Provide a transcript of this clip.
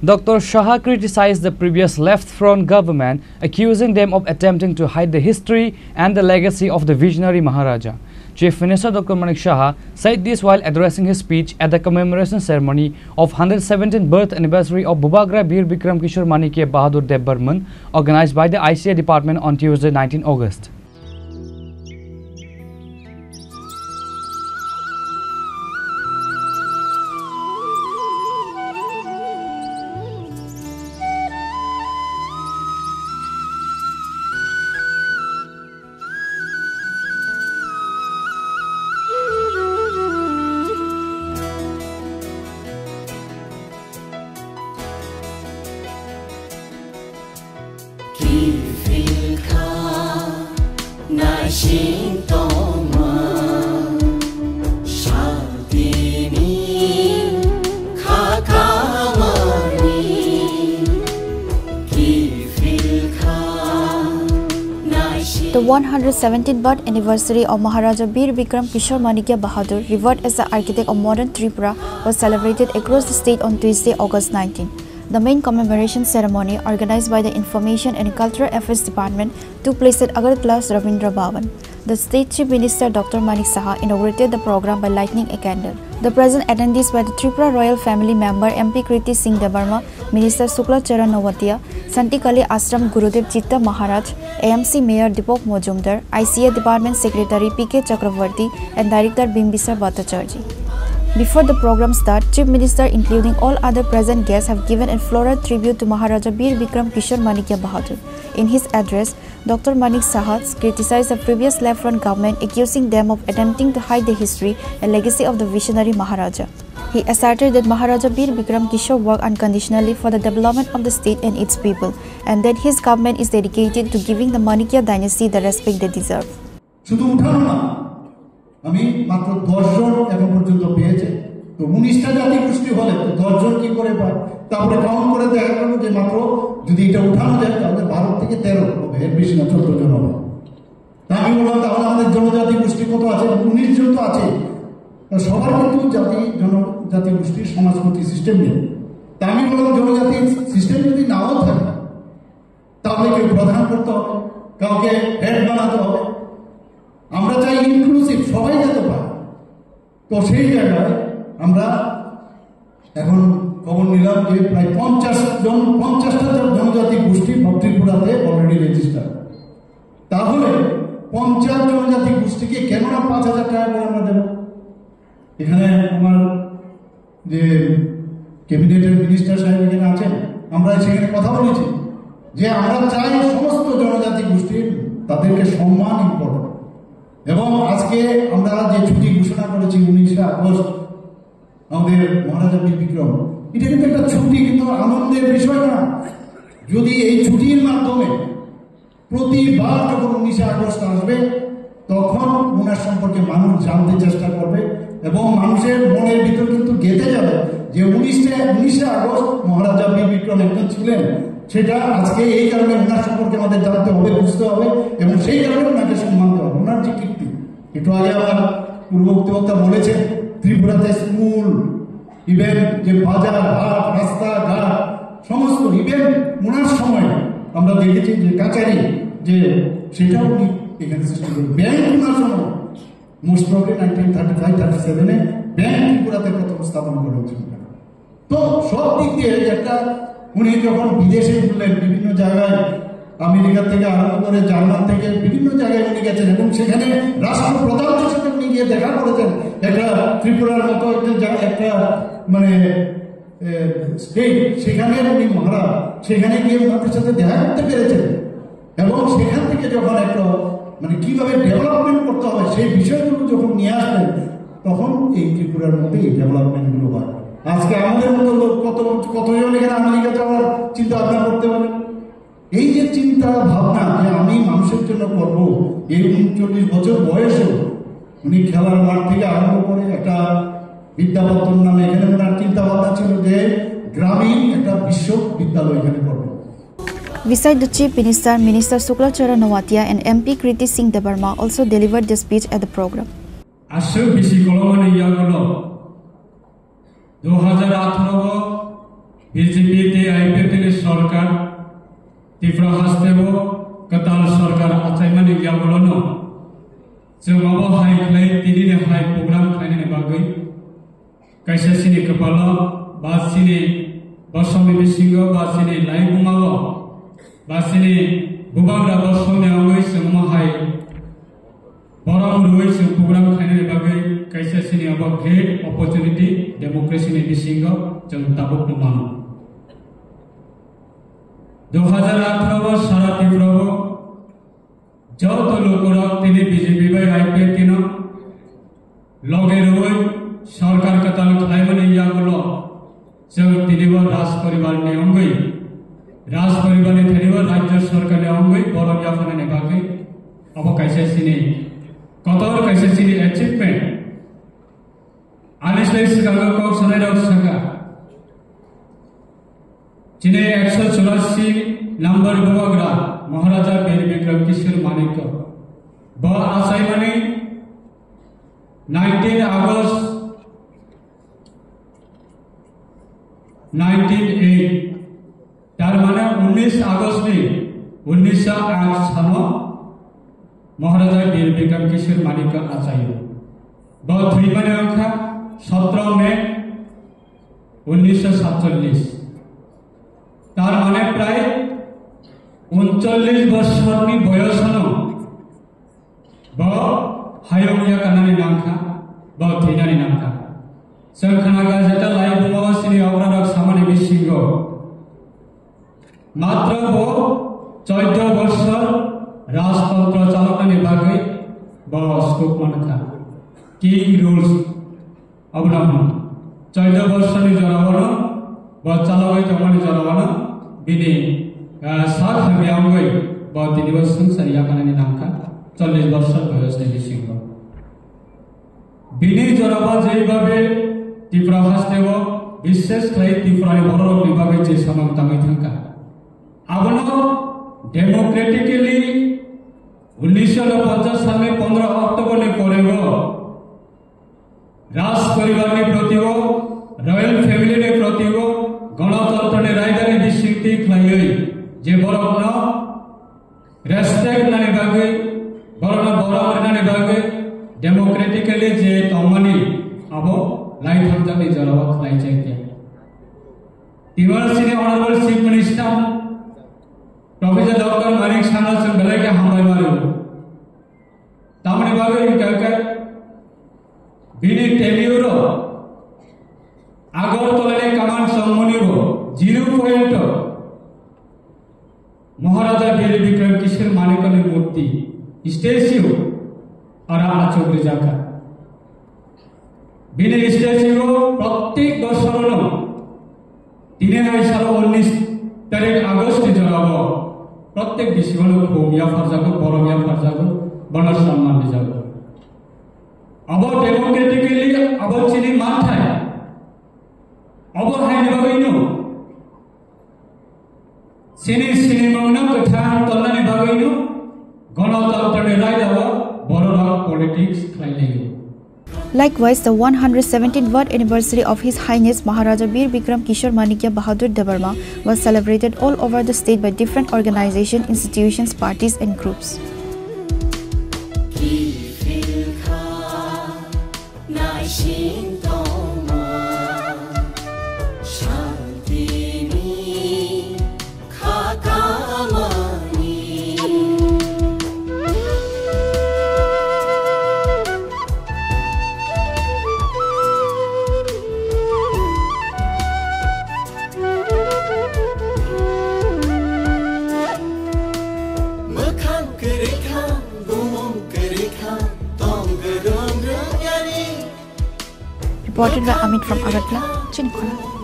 Dr. Shah criticized the previous left-front government, accusing them of attempting to hide the history and the legacy of the visionary Maharaja. Chief Minister Dr. Manik Shah said this while addressing his speech at the commemoration ceremony of 117th birth anniversary of Bhubagra Bir Bikram Kishore Manikya Bahadur Deb Burman, organized by the ICA department on Tuesday, 19 August. The 117th birth anniversary of Maharaja Bir Bikram Kishore Manikya Bahadur, revered as the architect of modern Tripura, was celebrated across the state on Tuesday, August 19. The main commemoration ceremony, organized by the Information and Cultural Affairs Department, took place at Agartala's Ravindra Bhavan. The State Chief Minister Dr. Manik Saha inaugurated the program by lighting a candle. The present attendees were the Tripura Royal Family member MP Kriti Singh Debarma, Minister Shukla Charan Nawatia, Santikali Ashram Gurudev Chitta Maharaj, AMC Mayor Deepak Mojumdar, ICA Department Secretary PK Chakravarti, and Director Bimbisar Bhattacharjee. Before the program starts, Chief Minister, including all other present guests, have given a floral tribute to Maharaja Bir Bikram Kishore Manikya Bahadur. In his address, Dr. Manik Saha criticized the previous left-front government, accusing them of attempting to hide the history and legacy of the visionary Maharaja. He asserted that Maharaja Bir Bikram Kishore worked unconditionally for the development of the state and its people, and that his government is dedicated to giving the Manikya dynasty the respect they deserve. আমি মাত্র 10 জন এখন পর্যন্ত পেয়েছে তো 19টা জাতি গোষ্ঠী হলে তো 10 জন কি করে পায় তারপরে কাউন্ট করে দেখা গেল যে মাত্র যদি এটা উঠানো যায় তাহলে 12 থেকে 13 হবে এর বেশি না 14 জন হবে তা আমি বললাম তাহলে আমাদের জনজাতি গোষ্ঠী কত আছে 19 জন তো আছে সবার কিন্তু জনজাতি গোষ্ঠীর সমাজপতি সিস্টেম নেই তা আমি বললাম জনজাতি সিস্টেম যদি নাও থাকে তাহলে কেউ প্রধান করতে হবে কাউকে হেড বানাতে হবে আমরা চাই ইনক্লুসিভ সবাই যেতে পারে তো সেই জায়গায় আমরা এখন খবর নিলাম যে প্রায় 50টা জনজাতি গোষ্ঠী ত্রিপুরাতে অলরেডি রেজিস্টার তাহলে 50 জনজাতি গোষ্ঠীকে কেন না 5,000 টাকা করে আমরা দেব এখানে আমার যে ক্যাবিনেটের মিনিস্টার সাহেব এখানে আছেন আমরা সেখানে কথা বলেছি যে আমরা চাই সমস্ত জনজাতি গোষ্ঠীর তাদেরকে সম্মান ইম্পর্টেন্ট এবং আজকে আমরা যে ছুটি ঘোষণা করেছি 19 আগস্ট আমাদের মহারাজা বীর বিক্রম এটা কিন্তু একটা ছুটি কিন্তু আনন্দের বিষয় না যদি এই ছুটির মাধ্যমে প্রতিবার যখন 19 আগস্ট আসবে তখন ওনার সম্পর্কে মানুষ জানতে চেষ্টা করবে এবং মানুষের মনের ভিতর কিন্তু গেঁথে যাবে যে 19 আগস্ট মহারাজা বীর বিক্রম একজন ছিলেন সেটা আজকে এই কারণে ওনার সম্পর্কে আমাদের জানতে হবে বুঝতে হবে এবং সেই কারণে ওনাকে সম্মান দেওয়া হবে ওনার যে কীর্তি একটু আগে আমার পূর্ববর্তী বক্তা বলেছে ত্রিপুরাতে স্কুল ইভেন যে বাজার হাট রাস্তাঘাট সমস্ত ইভেন ওনার সময় আমরা দেখেছি যে কাচারি যে সেটাও উনি এখানে সৃষ্টি করেন ব্যাংক ওনার সময় মোস্ট প্রবলি 1935-37 ব্যাংক ত্রিপুরাতে প্রথম স্থাপন করেছিল তো সব দিক দিয়ে একটা উনি যখন বিদেশে ঘুরলেন বিভিন্ন জায়গায় আমেরিকা থেকে আরম্ভ করে জার্মান থেকে বিভিন্ন জায়গায় উনি গেছেন এবং সেখানে রাষ্ট্রপ্রধানদের সাথে উনি গিয়ে দেখা করেছেন একটা ত্রিপুরার মতো একটা মানে স্টেট সেখানে উনি মহারাজ সেখানে গিয়ে ওনাদের সাথে দেখা করতে পেরেছেন এবং সেখান থেকে যখন একটা মানে কিভাবে ডেভেলপমেন্ট করতে হবে সেই বিষয়গুলো যখন নিয়ে আসবেন তখন এই ত্রিপুরার মধ্যে এই ডেভেলপমেন্টগুলো হয় আজকে আমাদের মতো লোক কতজন এখানে আমেরিকা যাওয়ার চিন্তা ভাবনা করতে পারে এই যে চিন্তা ভাবনা যে আমি মানুষের জন্য করবো এই 39 বছর বয়সেও উনি খেলার মাঠ থেকে আরম্ভ করে একটা বিদ্যাপত্তন নামে এখানে ওনার চিন্তা ভাবনা ছিল যে গ্রামীণ একটা বিশ্ববিদ্যালয় এখানে করবে Beside the Chief Minister, Minister Shukla Charan Nawatia and MP Kriti Singh Debarma also delivered their speech at the program. 2018 BJP IPL सरकार त्रिपुरा हास्तेबो कताल सरकार आचाइमानि याबोलनो जों माबा हाय खालाय तिनिने हाय प्रग्राम खालायनायनि बागै कायसासिनि कपाला बासिनि बसमनि बिसिंग बासिनि लाइबुमाव बासिनि बुबाग्रा बसमनि आवै जों माहाय बरामुरुयै जों प्रग्राम खालायनायनि बागै कायसासिनि अब ग्रेट अपॉर्चुनिटी डेमोक्रेसीनि बिसिंग जों ताबुक नुमानो 2018 सारा त्रिपुरा যত লোকরা তিনি বিজেপি বাই আইপিএল কিনা লগে রই সরকার কতাল খাইমানি ইয়াগুলো जों তিনিবা রাজ পরিবারনি অঙ্গই রাজ পরিবারনি থেনিবা রাজ্য সরকারনি অঙ্গই বড় ইয়াফানে বাকি অব কাইসাসিনি কতর কাইসাসিনি অ্যাচিভমেন্ট আনিসলাই সিগাঙ্গ কক সনাই রক সাকা जिन्हें 184 नंबर बुबाग्रा महाराजा वीर विक्रम किशोर मानिक्य ब आसाइमानि 19 अगस्त 1908 तार माने 19 अगस्त नि 1908 सानो महाराजा वीर विक्रम किशोर मानिक्य आचार्य ब थ्री माने अंका 17 मई 1947 तार माने प्राय 39 बछरनि बयसनो ब हायमिया कानानि नामखा ब थैनानि नामखा जों खोनागा जेता लाइ बुमावासिनि अग्रारक सामानि बिसिंग मात्र ब 14 बछर राजतंत्र चालकनि बागै ब स्कोप मानखा किंग रूल्स अबनाम 14 बछरनि जरावनो ब चालकै जमानि जरावनो बिनि सात हमेंगे बहुत तीन वर्ष सरिया काननि नामखा 40 वर्ष बयसनि बिसिंग बिनि जराबा जेबाबे त्रिपुरा हास्तेव विशेष खाय त्रिपुरानि बर'नि बागै जे समानताङै थांखा आबनो डेमोक्रेटिकली 1950 सालनि 15 अक्टोबरनि परेबो राज परिवारनि प्रतिबो रॉयल फैमिलीनि प्रतिबो गणतंत्रनि रायदानि बिसिंति खायै जे बर'नो रेस्पेक्ट नानि बागै बर'नो बर'नानि बागै डेमोक्रेटिकली जे तमानि आबो लाइथामजानि जरावा खालायजाय के तिवारसिनि honourable chief minister professor doctor Manik Saha जों बेलायके हामबाय मारो तामनि बागै काका बिनि टेलिउरो आगरतलानि कामान सम्मनिबो 0 पॉइंट महाराजा वीर विक्रम किशोर मानिकनि मूर्ति स्टैच्यू और आचोग्री जाका बिनि स्टैच्यू प्रत्येक बछरनो 19 तारिख आगस्ट जराबो प्रत्येक बिसिगनो खोमिया फारजागो बरमिया फारजागो बन सम्मान दिजागो अब डेमोक्रेटिकली अब चिनि मानथाय अब हायनि बागैनो सिनी मंगना कथा तलनानि बागैनो गणतंत्रनि रायदावा बर'रा politics खालायलायो Likewise, the 117th birth anniversary of His Highness Maharaja Veer Vikram Kishore Manikya Bahadur Debarma was celebrated all over the state by different organizations, institutions, parties and groups. Reported by Amit from Agartala, Chinchona.